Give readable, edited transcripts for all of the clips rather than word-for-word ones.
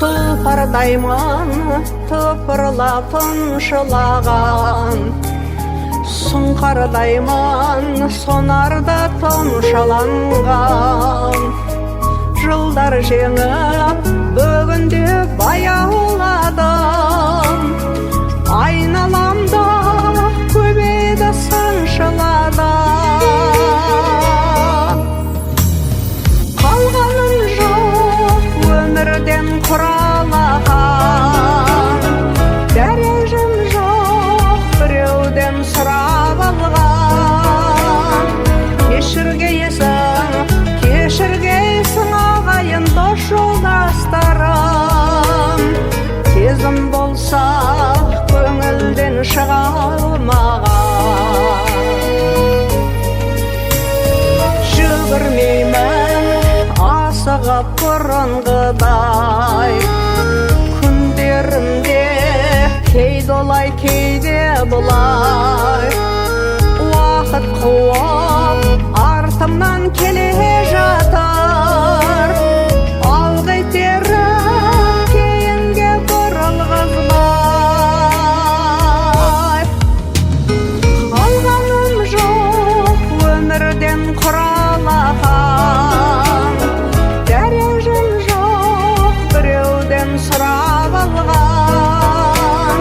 Тұлпардаймын тыпырлап тыншылаған, сұңқардаймын сонарда томшаланған. Жылдар жеңіп бүгінде баяуладым, айналамда көбейді сыншыладым. Қалғаным жоқ өмірден құралаған, дәрежім жоқ біреуден сұрап алған. Кешіргейсің ағайын дос жолдастарым, сезім болса көңілден шыға алмаған. Жүгірмеймін асығып бұрынғыдай, күндерімде кейде олай кейде бұлай. Уақыт қуып артымнан келе жатыр, ал қайтерім кейінге бұрылғызбай. Қалғаным жоқ өмірден құралаған, дәрежім жоқ біреуден сұрап алған.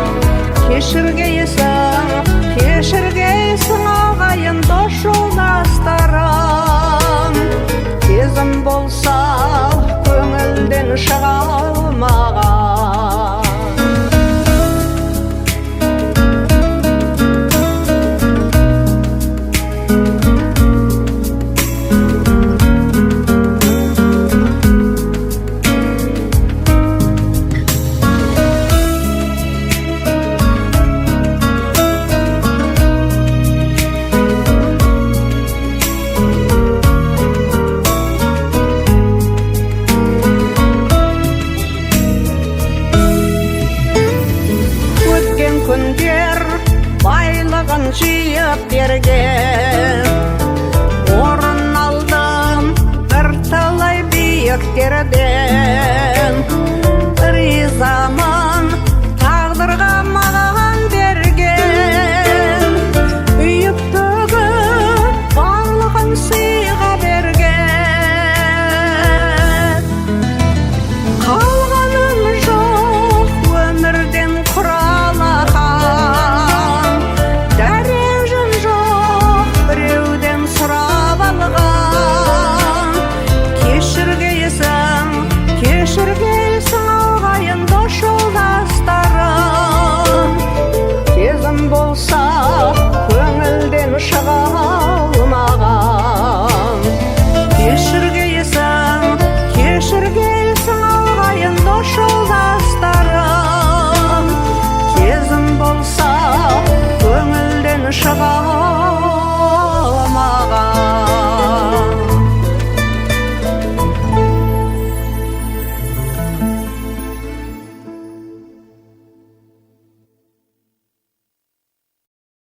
Кешіргейсің ағайын дос жолдастарым, сезім болса көңілден шыға алмаған. Күндер байлығын жиып берген,